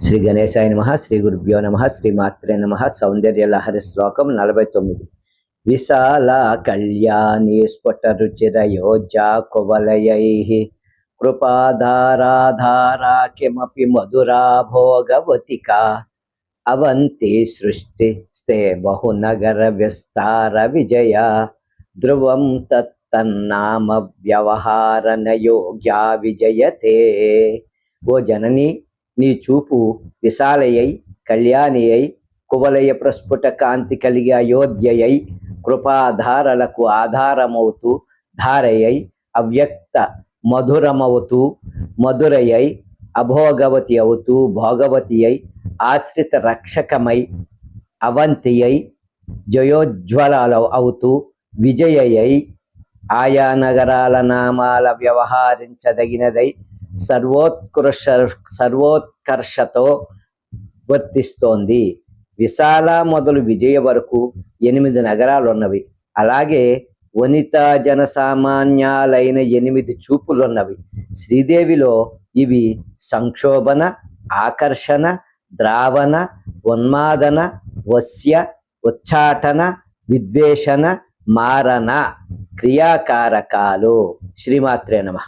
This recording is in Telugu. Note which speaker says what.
Speaker 1: శ్రీ గణేశాయ నమః. శ్రీ గురుభ్యో నమః. శ్రీమాత్రే నమః. సౌందర్య లహరి శ్లోకం 49. విశాల కళ్యాణి స్ఫుటరుచిరయోజ్జా కువలయైః కృపాధారాధారా కిమపి మధురా భోగవతికా అవంతి సృష్టి స్తే బహునగర విస్తార విజయ ధ్రువం తత్తన్నామ వ్యవహారణ యోగ్యా విజయతే. ఓ జనని, నీ చూపు విశాలయై కళ్యాణియై కువలయ ప్రస్ఫుట కాంతి కలిగి అయోధ్యయై కృపాధారలకు ఆధారమవుతూ ధారయై అవ్యక్త మధురమవుతూ మధురయై అభోగవతి అవుతూ భోగవతి అయి ఆశ్రిత రక్షకమై అవంతియై జయోజ్వల అవుతూ విజయయై ఆయా నగరాల నామాల వ్యవహరించదగినదై సర్వోత్కర్షతో వర్తిస్తోంది. విశాల మొదలు విజయ వరకు 8 నగరాలు ఉన్నవి. అలాగే వనితా జనసామాన్యాలైన 8 చూపులున్నవి. శ్రీదేవిలో ఇవి సంక్షోభన, ఆకర్షణ, ద్రావణ, ఉన్మాదన, వశ్య, ఉచ్చాటన, విద్వేషణ, మారణ క్రియాకారకాలు. శ్రీమాత్రే నమః.